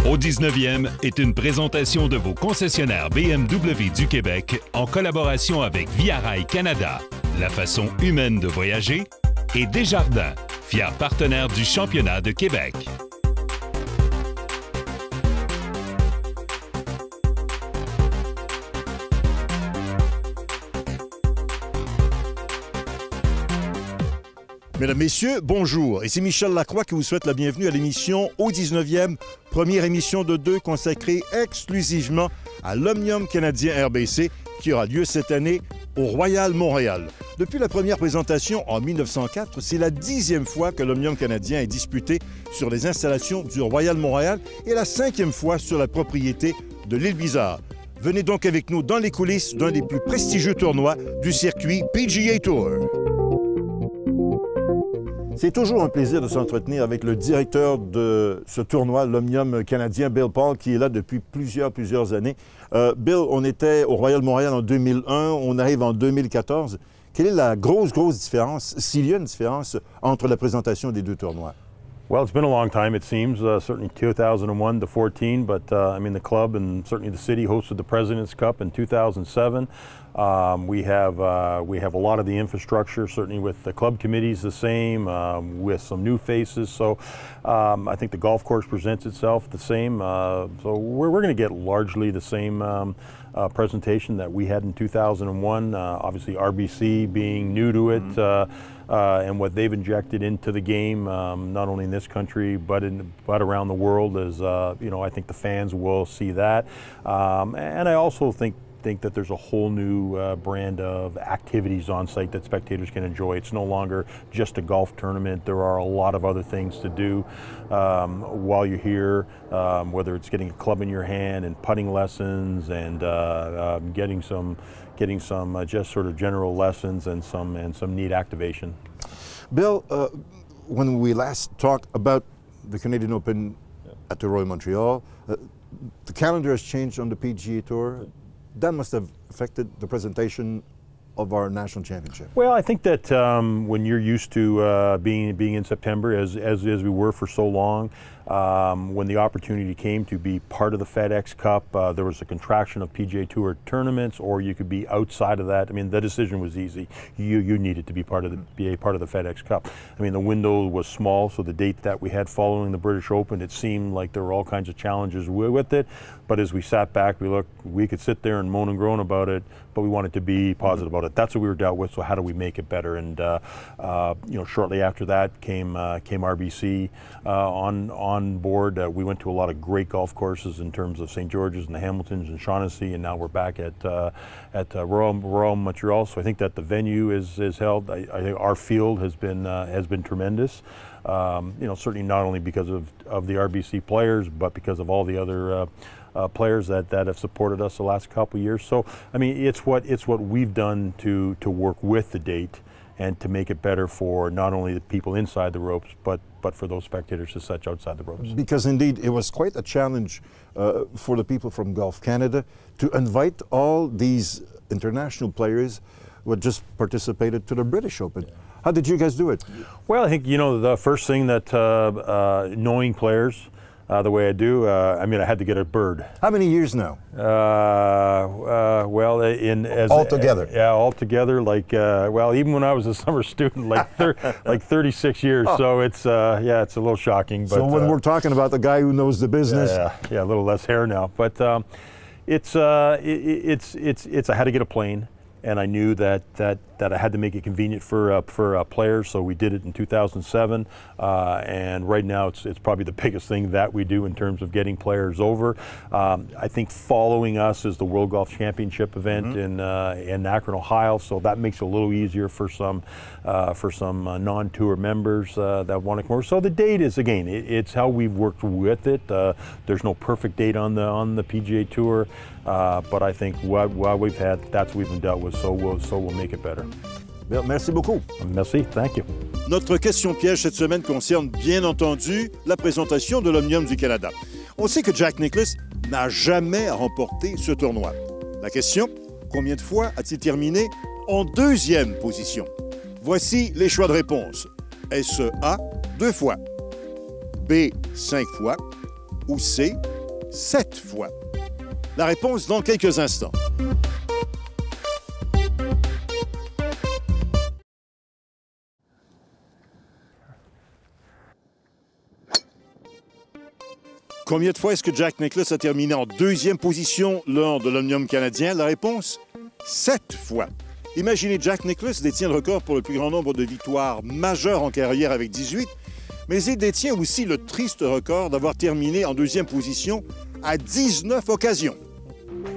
Au 19e est une présentation de vos concessionnaires BMW du Québec en collaboration avec Via Rail Canada, la façon humaine de voyager, et Desjardins, fier partenaire du championnat de Québec. Mesdames, Messieurs, bonjour. Et c'est Michel Lacroix qui vous souhaite la bienvenue à l'émission Au 19e, première émission de deux consacrée exclusivement à l'Omnium canadien RBC qui aura lieu cette année au Royal Montréal. Depuis la première présentation en 1904, c'est la 10e fois que l'Omnium canadien est disputé sur les installations du Royal Montréal et la 5e fois sur la propriété de l'Île Bizarre. Venez donc avec nous dans les coulisses d'un des plus prestigieux tournois du circuit PGA Tour. C'est toujours un plaisir de s'entretenir avec le directeur de ce tournoi, l'Omnium canadien, Bill Paul, qui est là depuis plusieurs années. Bill, on était au Royal Montréal en 2001, on arrive en 2014. Quelle est la grosse différence, s'il y a une différence, entre la présentation des deux tournois? Well, it's been a long time, it seems, certainly 2001 to 14, but I mean, the club and certainly the city hosted the President's Cup in 2007. We have a lot of the infrastructure, certainly with the club committees the same, with some new faces. So I think the golf course presents itself the same. So we're going to get largely the same presentation that we had in 2001. Obviously, RBC being new to it. And what they've injected into the game, not only in this country but around the world, is I think the fans will see that, and I also think that there's a whole new brand of activities on site that spectators can enjoy. It's no longer just a golf tournament. There are a lot of other things to do while you're here, whether it's getting a club in your hand and putting lessons and getting some just sort of general lessons and some neat activation. Bill, when we last talked about the Canadian Open at the Royal Montreal, the calendar has changed on the PGA Tour. That must have affected the presentation of our national championship. Well, I think that when you're used to being in September, as we were for so long, when the opportunity came to be part of the FedEx Cup, there was a contraction of PGA Tour tournaments, or you could be outside of that. I mean, the decision was easy. You needed to be part of the FedEx Cup. I mean, the window was small, so the date that we had following the British Open, it seemed like there were all kinds of challenges with it. But as we sat back, we could sit there and moan and groan about it, but we wanted to be positive about it. That's what we were dealt with. So how do we make it better? And shortly after that came RBC on board. We went to a lot of great golf courses in terms of St. George's and the Hamiltons and Shaughnessy, and now we're back at Royal Montreal. So I think that the venue is held. I think our field has been tremendous. Certainly not only because of the RBC players, but because of all the other players that have supported us the last couple of years. So I mean, it's what we've done to work with the date and to make it better for not only the people inside the ropes, but for those spectators as such outside the ropes. Because indeed, it was quite a challenge for the people from Golf Canada to invite all these international players who had just participated to the British Open. Yeah. How did you guys do it? Well, I think, the first thing that knowing players, the way I do, I had to get a bird. How many years now? Altogether. Altogether, even when I was a summer student, like 36 years. Oh. So it's a little shocking. But, so when we're talking about the guy who knows the business, a little less hair now. But I had to get a plane. And I knew that I had to make it convenient for players, so we did it in 2007. And right now, it's probably the biggest thing that we do in terms of getting players over. I think following us is the World Golf Championship event in Akron, Ohio. So that makes it a little easier for some non-tour members that want to come over. So the date is, again, it's how we've worked with it. There's no perfect date on the PGA Tour, but I think what we've had, that's what we've been dealt with. So we'll make it better. Bien, merci beaucoup. Merci, thank you. Notre question piège cette semaine concerne bien entendu la présentation de l'Omnium du Canada. On sait que Jack Nicklaus n'a jamais remporté ce tournoi. La question, combien de fois a-t-il terminé en deuxième position? Voici les choix de réponse. Est-ce A, 2 fois, B, 5 fois, ou C, 7 fois? La réponse dans quelques instants. Combien de fois est-ce que Jack Nicklaus a terminé en 2e position lors de l'Omnium canadien? La réponse, 7 fois. Imaginez, Jack Nicklaus détient le record pour le plus grand nombre de victoires majeures en carrière avec 18, mais il détient aussi le triste record d'avoir terminé en 2e position à 19 occasions.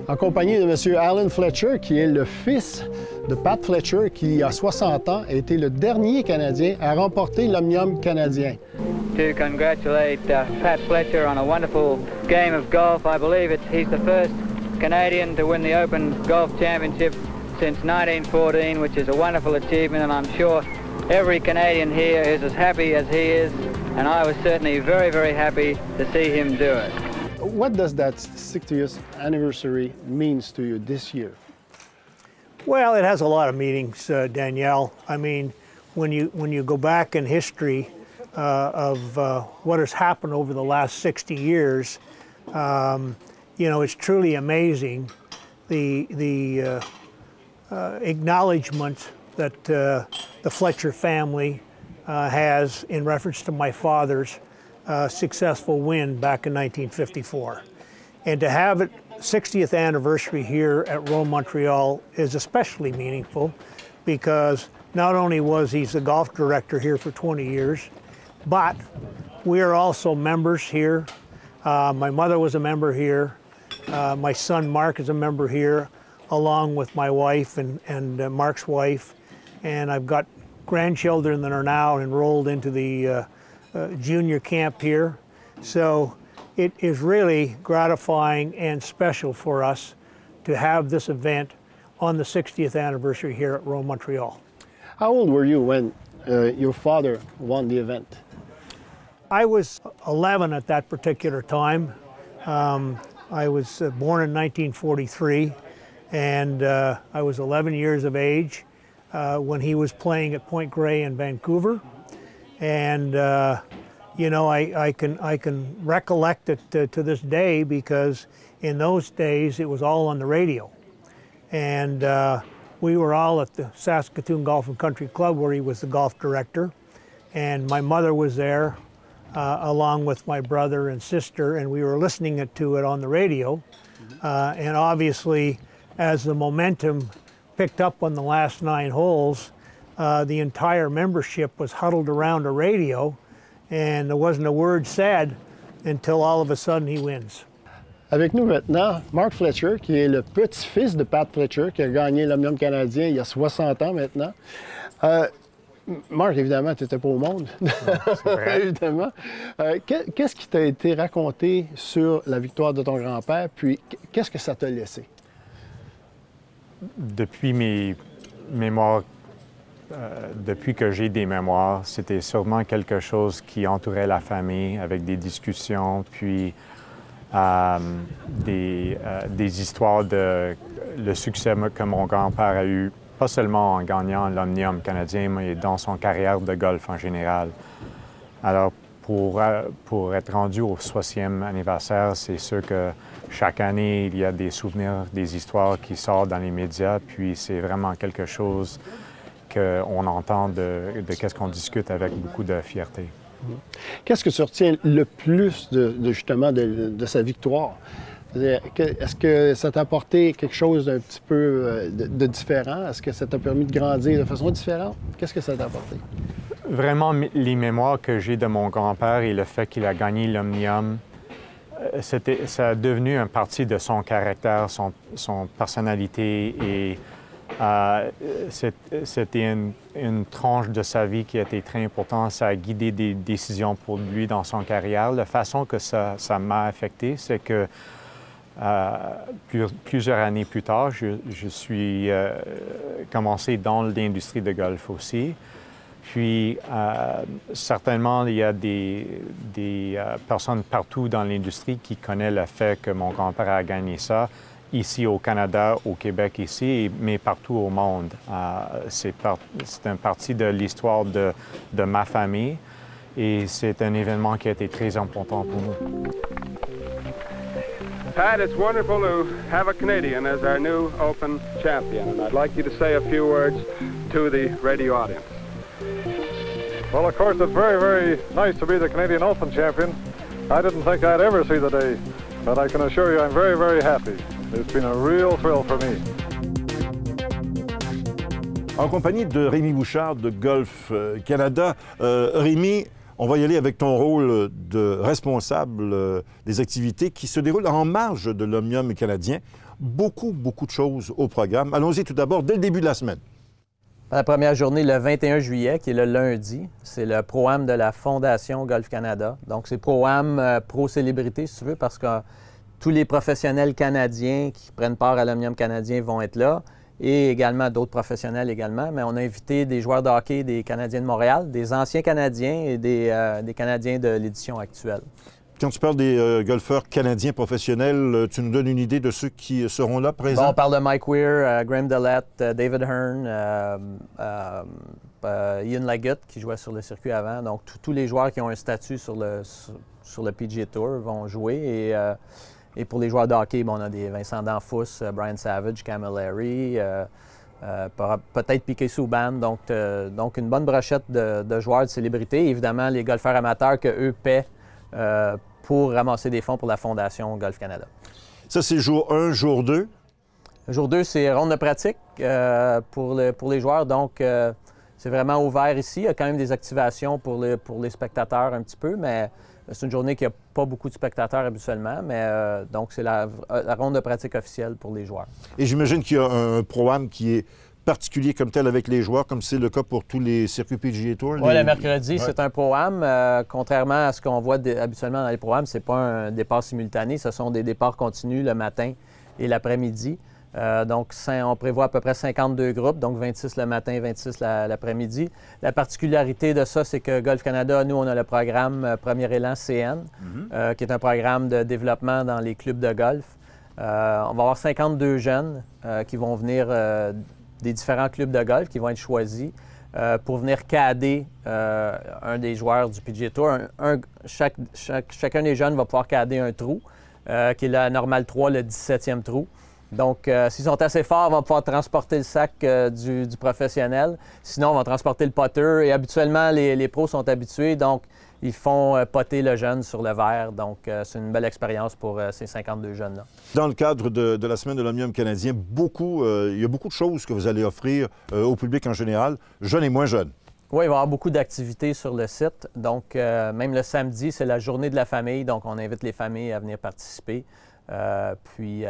En compagnie de M. Alan Fletcher, qui est le fils de Pat Fletcher, qui, à 60 ans, a été le dernier Canadien à remporter l'Omnium canadien. To congratulate Pat Fletcher on a wonderful game of golf. I believe he's the first Canadian to win the Open Golf Championship since 1914, which is a wonderful achievement, and I'm sure every Canadian here is as happy as he is, and I was certainly very, very happy to see him do it. What does that 60th anniversary means to you this year? Well, it has a lot of meanings, Danielle. I mean, when you go back in history of what has happened over the last 60 years, you know, it's truly amazing the acknowledgement that the Fletcher family has in reference to my father's successful win back in 1954. And to have it 60th anniversary here at Royal Montreal is especially meaningful because not only was he the golf director here for 20 years, but we are also members here. My mother was a member here. My son Mark is a member here, along with my wife and Mark's wife. And I've got grandchildren that are now enrolled into the junior camp here. So it is really gratifying and special for us to have this event on the 60th anniversary here at Royal Montreal. How old were you when your father won the event? I was 11 at that particular time. I was born in 1943, and I was 11 years of age when he was playing at Point Grey in Vancouver. And you know, I can recollect it to this day because in those days it was all on the radio. And we were all at the Saskatoon Golf and Country Club where he was the golf director. And my mother was there along with my brother and sister, and we were listening to it on the radio. And obviously, as the momentum picked up on the last 9 holes, the entire membership was huddled around a radio, and there wasn't a word said until all of a sudden he wins. Avec nous maintenant, Mark Fletcher, qui est le petit-fils de Pat Fletcher, qui a gagné l'Omnium canadien il y a 60 ans maintenant. Mark, évidemment, tu n'étais pas au monde. Évidemment. Qu'est-ce qui t'a été raconté sur la victoire de ton grand-père, puis qu'est-ce que ça t'a laissé? Depuis mes mémoires, depuis que j'ai des mémoires, c'était sûrement quelque chose qui entourait la famille avec des discussions, puis des histoires de le succès que mon grand-père a eu, pas seulement en gagnant l'Omnium canadien, mais dans son carrière de golf en général. Alors, pour être rendu au 60e anniversaire, c'est sûr que chaque année, il y a des souvenirs, des histoires qui sortent dans les médias, puis c'est vraiment quelque chose qu'on entend de qu'est-ce qu'on discute avec beaucoup de fierté. Qu'est-ce que tu retiens le plus justement de sa victoire? Est-ce que ça t'a apporté quelque chose d'un petit peu de différent? Est-ce que ça t'a permis de grandir de façon différente? Qu'est-ce que ça t'a apporté? Vraiment, les mémoires que j'ai de mon grand-père et le fait qu'il a gagné l'Omnium, ça a devenu une partie de son caractère, son personnalité, et c'était une tranche de sa vie qui a été très importante. Ça a guidé des décisions pour lui dans son carrière. La façon que ça m'a affecté, c'est que plusieurs années plus tard, je suis commencé dans l'industrie de golf aussi. Puis, certainement, il y a des personnes partout dans l'industrie qui connaissent le fait que mon grand-père a gagné ça, ici au Canada, au Québec ici, mais partout au monde. C'est une partie de l'histoire de ma famille et c'est un événement qui a été très important pour nous. Pat, it's wonderful to have a Canadian as our new Open champion, and I'd like you to say a few words to the radio audience. Well, of course, it's very, very nice to be the Canadian Open champion. I didn't think I'd ever see the day, but I can assure you I'm very, very happy. It's been a real thrill for me. En compagnie de Rémi Bouchard de Golf Canada. Rémi, on va y aller avec ton rôle de responsable des activités qui se déroulent en marge de l'Omnium canadien. Beaucoup de choses au programme. Allons-y tout d'abord dès le début de la semaine. La première journée, le 21 juillet, qui est le lundi, c'est le Pro-Am de la Fondation Golf Canada. Donc, c'est Pro-Am pro-célébrité, si tu veux, parce que tous les professionnels canadiens qui prennent part à l'Omnium canadien vont être là, et également d'autres professionnels également. Mais on a invité des joueurs de hockey des Canadiens de Montréal, des anciens Canadiens et des Canadiens de l'édition actuelle. Quand tu parles des golfeurs canadiens professionnels, tu nous donnes une idée de ceux qui seront là présents? Bon, on parle de Mike Weir, Graham Dellette, David Hearn, Ian Lagut qui jouait sur le circuit avant. Donc, tous les joueurs qui ont un statut sur le PGA Tour vont jouer. Et pour les joueurs de hockey, bon, on a des Vincent Danfous, Brian Savage, Camille Larry, peut-être Piquet Souban. Donc, une bonne brochette de joueurs de célébrités. Évidemment, les golfeurs amateurs qu'eux paient pour ramasser des fonds pour la Fondation Golf Canada. Ça, c'est jour 1, jour 2? Jour 2, c'est ronde de pratique pour les joueurs. Donc, c'est vraiment ouvert ici. Il y a quand même des activations pour les spectateurs un petit peu, mais c'est une journée qui n'a pas beaucoup de spectateurs habituellement. Mais donc, c'est la ronde de pratique officielle pour les joueurs. Et j'imagine qu'il y a un programme qui est particulier comme tel avec les joueurs, comme c'est le cas pour tous les circuits PGA Tour? Oui, le mercredi, c'est un pro-am. Contrairement à ce qu'on voit habituellement dans les pro-am, ce n'est pas un départ simultané, ce sont des départs continus le matin et l'après-midi. Donc, on prévoit à peu près 52 groupes, donc 26 le matin, 26 l'après-midi. La particularité de ça, c'est que Golf Canada, nous, on a le programme Premier Élan CN, qui est un programme de développement dans les clubs de golf. On va avoir 52 jeunes qui vont venir des différents clubs de golf qui vont être choisis pour venir cader un des joueurs du PGA Tour. Chacun des jeunes va pouvoir cader un trou, qui est la Normal 3, le 17e trou. Donc, s'ils sont assez forts, on va pouvoir transporter le sac du professionnel. Sinon, on va transporter le putter. Et habituellement, les pros sont habitués, donc ils font potter le jeune sur le verre. Donc, c'est une belle expérience pour ces 52 jeunes-là. Dans le cadre de la Semaine de l'Omnium canadien, il y a beaucoup de choses que vous allez offrir au public en général, jeunes et moins jeunes. Oui, il va y avoir beaucoup d'activités sur le site. Donc, même le samedi, c'est la journée de la famille. Donc, on invite les familles à venir participer. Puis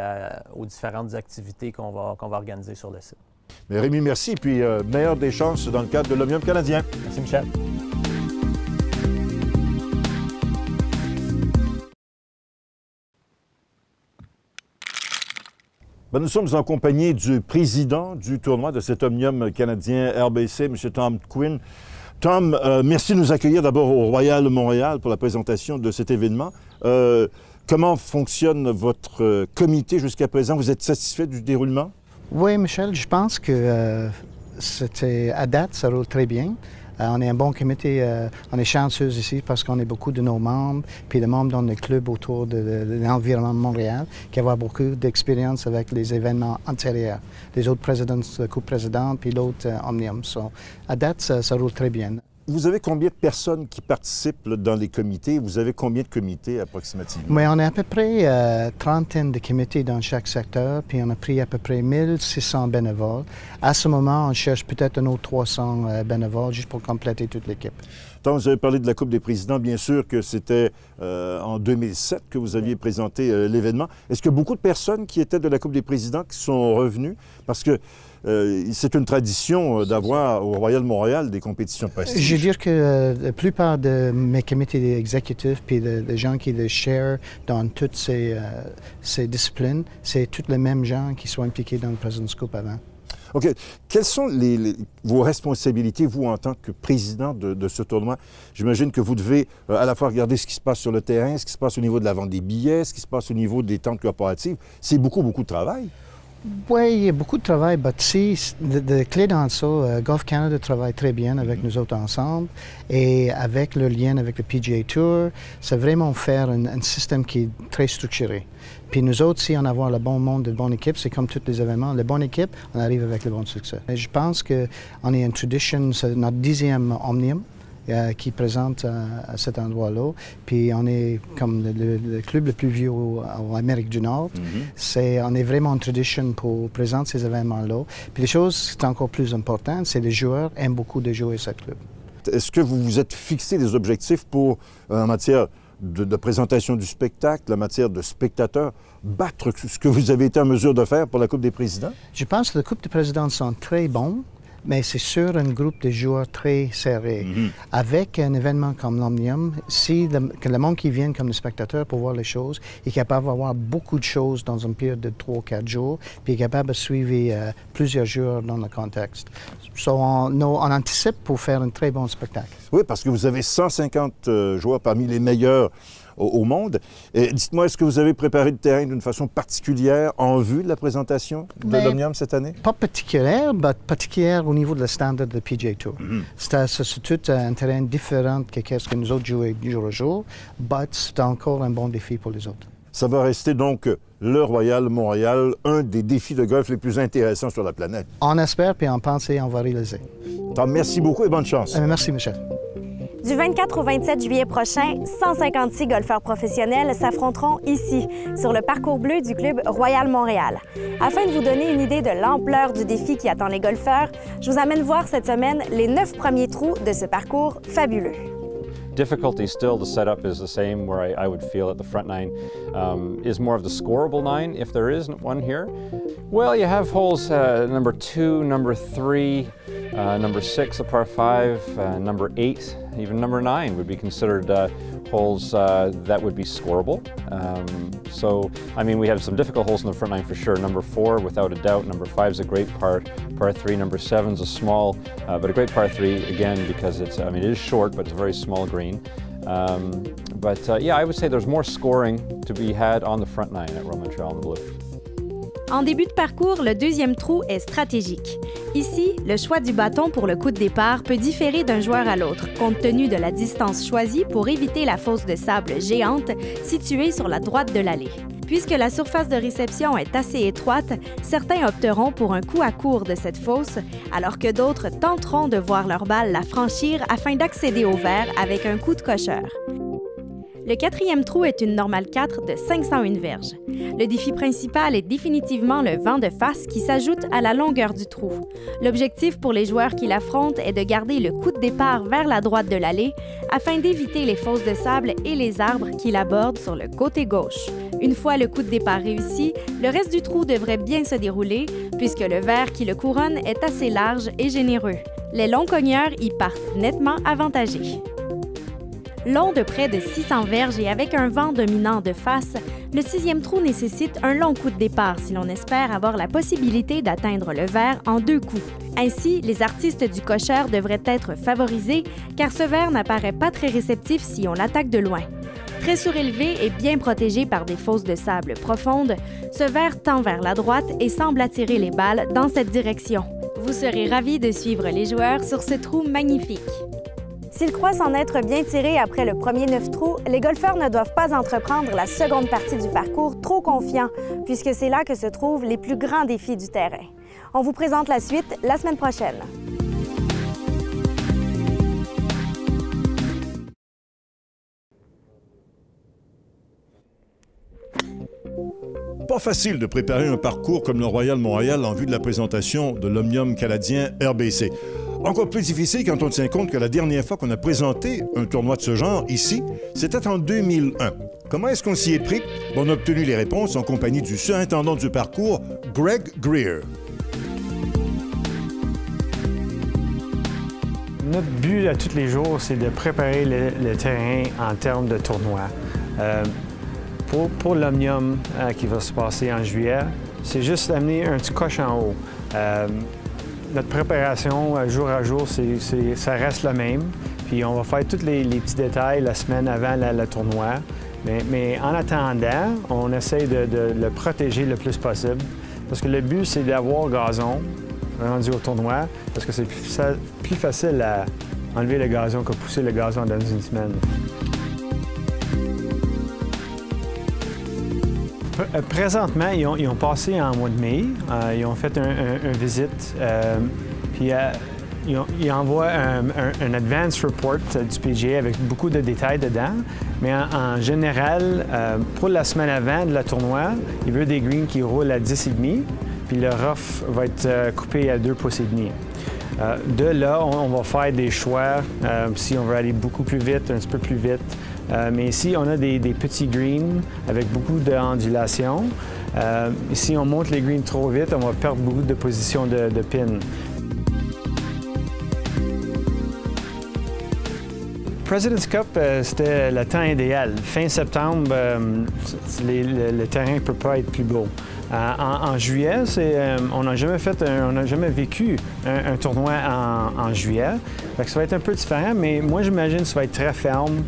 aux différentes activités qu'on va organiser sur le site. Mais Rémi, merci. Puis meilleure des chances dans le cadre de l'Omnium canadien. Merci, Michel. Nous sommes en compagnie du président du tournoi de cet Omnium canadien RBC, M. Tom Quinn. Tom, merci de nous accueillir d'abord au Royal Montréal pour la présentation de cet événement. Comment fonctionne votre comité jusqu'à présent? Vous êtes satisfait du déroulement? Oui, Michel, je pense que à date, ça roule très bien. On est un bon comité, on est chanceux ici parce qu'on est beaucoup de nos membres, puis de membres dans le club autour de l'environnement de Montréal, qui ont beaucoup d'expérience avec les événements antérieurs, les autres présidents, la Coupe présidente, puis l'autre Omnium. À date, ça roule très bien. Vous avez combien de personnes qui participent dans les comités? Vous avez combien de comités approximativement? Oui, on a à peu près trentaine de comités dans chaque secteur, puis on a pris à peu près 1600 bénévoles. À ce moment, on cherche peut-être un autre 300 bénévoles juste pour compléter toute l'équipe. Donc, vous avez parlé de la Coupe des présidents. Bien sûr que c'était en 2007 que vous aviez présenté l'événement. Est-ce qu'il y a beaucoup de personnes qui étaient de la Coupe des présidents qui sont revenues? Parce que c'est une tradition d'avoir au Royal Montréal des compétitions prestigieuses. Je veux dire que la plupart de mes comités exécutifs et des gens qui le share dans toutes ces disciplines, c'est tous les mêmes gens qui sont impliqués dans le President's Cup avant. OK. Quelles sont vos responsabilités, vous, en tant que président de ce tournoi? J'imagine que vous devez à la fois regarder ce qui se passe sur le terrain, ce qui se passe au niveau de la vente des billets, ce qui se passe au niveau des tentes corporatives. C'est beaucoup de travail. Oui, il y a beaucoup de travail, mais si, de clé dans ça, Golf Canada travaille très bien avec nous autres ensemble et avec le lien avec le PGA Tour, c'est vraiment faire un système qui est très structuré. Puis nous autres, si on a le bon monde, de bonne équipe, c'est comme tous les événements. La bonne équipe, on arrive avec le bon succès. Et je pense qu'on est une tradition, c'est notre 10e Omnium. Qui présente à cet endroit-là. Puis on est comme le club le plus vieux en Amérique du Nord. On est vraiment en tradition pour présenter ces événements-là. Puis les choses qui sont encore plus importantes, c'est les joueurs aiment beaucoup de jouer à ce club. Est-ce que vous vous êtes fixé des objectifs pour, en matière de présentation du spectacle, en matière de spectateurs, battre ce que vous avez été en mesure de faire pour la Coupe des Présidents? Je pense que la Coupe des Présidents sont très bons. Mais c'est sur un groupe de joueurs très serré. Avec un événement comme l'Omnium, si le monde qui vient comme le spectateur pour voir les choses est capable d'avoir beaucoup de choses dans une période de 3 ou 4 jours, puis est capable de suivre plusieurs joueurs dans le contexte. On anticipe pour faire un très bon spectacle. Oui, parce que vous avez 150 joueurs parmi les meilleurs au monde. Dites-moi, est-ce que vous avez préparé le terrain d'une façon particulière en vue de la présentation de l'Omnium cette année? Pas particulière, mais particulière au niveau de la standard de PGA Tour. C'est tout un terrain différent que ce que nous autres jouons jour au jour, mais c'est encore un bon défi pour les autres. Ça va rester donc le Royal Montréal, un des défis de golf les plus intéressants sur la planète. On espère, puis on pense et on va réaliser. Donc, merci beaucoup et bonne chance. Merci, Michel. Du 24 au 27 juillet prochain, 156 golfeurs professionnels s'affronteront ici, sur le parcours bleu du club Royal Montréal. Afin de vous donner une idée de l'ampleur du défi qui attend les golfeurs, je vous amène voir cette semaine les 9 premiers trous de ce parcours fabuleux. Difficulty still, the setup is the same where I would feel at the front nine is more of the scoreable nine, if there is one here. Well, you have holes number 2, number 3, number 6, a par 5, number 8, even number 9 would be considered holes that would be scoreable. So, I mean, we have some difficult holes in the front nine for sure. Number 4, without a doubt. Number 5 is a great par 3. Number 7 is a small, but a great par 3, again, because it's, I mean, it is short, but it's a very small green. Yeah, I would say there's more scoring to be had on the front nine at Royal Montreal in Blue. En début de parcours, le deuxième trou est stratégique. Ici, le choix du bâton pour le coup de départ peut différer d'un joueur à l'autre, compte tenu de la distance choisie pour éviter la fosse de sable géante située sur la droite de l'allée. Puisque la surface de réception est assez étroite, certains opteront pour un coup à court de cette fosse, alors que d'autres tenteront de voir leur balle la franchir afin d'accéder au vert avec un coup de cocheur. Le quatrième trou est une normale 4 de 501 verges. Le défi principal est définitivement le vent de face qui s'ajoute à la longueur du trou. L'objectif pour les joueurs qui l'affrontent est de garder le coup de départ vers la droite de l'allée afin d'éviter les fosses de sable et les arbres qui l'abordent sur le côté gauche. Une fois le coup de départ réussi, le reste du trou devrait bien se dérouler puisque le vert qui le couronne est assez large et généreux. Les longs cogneurs y partent nettement avantagés. Long de près de 600 verges et avec un vent dominant de face, le sixième trou nécessite un long coup de départ si l'on espère avoir la possibilité d'atteindre le vert en 2 coups. Ainsi, les artistes du cocheur devraient être favorisés car ce vert n'apparaît pas très réceptif si on l'attaque de loin. Très surélevé et bien protégé par des fosses de sable profondes, ce vert tend vers la droite et semble attirer les balles dans cette direction. Vous serez ravis de suivre les joueurs sur ce trou magnifique. S'ils croient s'en être bien tirés après le premier 9 trous, les golfeurs ne doivent pas entreprendre la seconde partie du parcours trop confiants, puisque c'est là que se trouvent les plus grands défis du terrain. On vous présente la suite la semaine prochaine. Pas facile de préparer un parcours comme le Royal Montréal en vue de la présentation de l'Omnium canadien RBC. Encore plus difficile quand on tient compte que la dernière fois qu'on a présenté un tournoi de ce genre ici, c'était en 2001. Comment est-ce qu'on s'y est pris? On a obtenu les réponses en compagnie du surintendant du parcours, Greg Greer. Notre but à tous les jours, c'est de préparer le terrain en termes de tournoi. Pour l'Omnium qui va se passer en juillet, c'est juste d'amener un petit coche en haut. Notre préparation jour à jour, ça reste la même. Puis on va faire tous les petits détails la semaine avant le tournoi. Mais en attendant, on essaie de le protéger le plus possible. Parce que le but, c'est d'avoir gazon rendu au tournoi, parce que c'est plus facile à enlever le gazon que pousser le gazon dans une semaine. Présentement, ils ont passé en mois de mai. Ils ont fait une visite, puis ils envoient un advance report du PGA avec beaucoup de détails dedans. Mais en général, pour la semaine avant de la tournoi, il veut des greens qui roulent à 10,5, puis le rough va être coupé à 2,5 pouces. De là, on va faire des choix si on veut aller beaucoup plus vite, un petit peu plus vite. Mais ici, on a des petits greens avec beaucoup d'ondulation. Si on monte les greens trop vite, on va perdre beaucoup de positions de pin. President's Cup, c'était le temps idéal. Fin septembre, le terrain ne peut pas être plus beau. En juillet, on n'a jamais vécu un tournoi en juillet. Fait que ça va être un peu différent, mais moi j'imagine que ça va être très ferme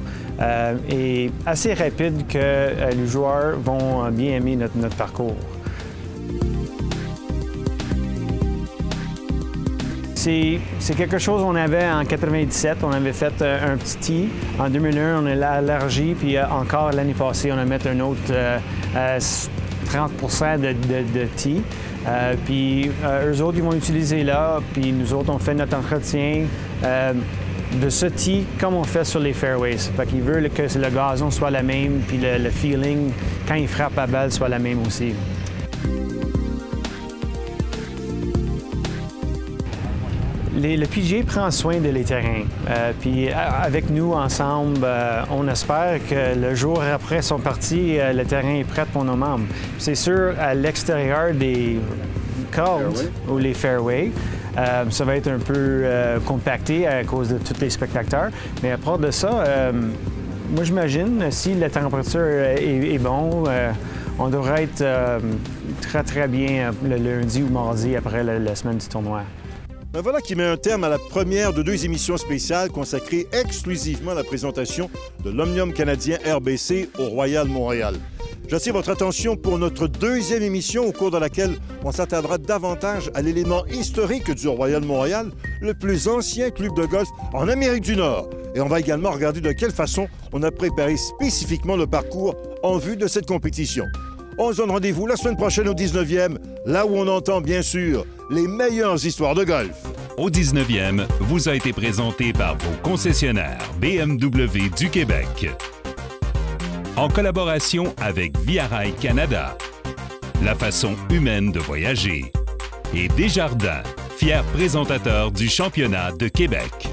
et assez rapide que les joueurs vont bien aimer notre parcours. C'est quelque chose qu'on avait en 97, on avait fait un petit tee. En 2001, on a élargi, puis encore l'année passée, on a mis un autre 30% de tee. Puis eux autres, ils vont utiliser là, puis nous autres, on fait notre entretien de ce tee comme on fait sur les fairways. Fait qu'ils veulent que le gazon soit la même, puis le feeling, quand ils frappent la balle, soit la même aussi. Le PGA prend soin de les terrains. Puis avec nous, ensemble, on espère que le jour après son parti, le terrain est prêt pour nos membres. C'est sûr, à l'extérieur des cordes ou les fairways, ça va être un peu compacté à cause de tous les spectateurs. Mais à part de ça, moi j'imagine, si la température est bonne, on devrait être très bien le lundi ou mardi après la semaine du tournoi. Ben voilà qui met un terme à la première de 2 émissions spéciales consacrées exclusivement à la présentation de l'Omnium canadien RBC au Royal Montréal. J'attire votre attention pour notre 2e émission au cours de laquelle on s'attardera davantage à l'élément historique du Royal Montréal, le plus ancien club de golf en Amérique du Nord. Et on va également regarder de quelle façon on a préparé spécifiquement le parcours en vue de cette compétition. On se donne rendez-vous la semaine prochaine au 19e, là où on entend bien sûr les meilleures histoires de golf. Au 19e vous a été présenté par vos concessionnaires BMW du Québec. En collaboration avec Via Rail Canada, la façon humaine de voyager, et Desjardins, fier présentateur du championnat de Québec.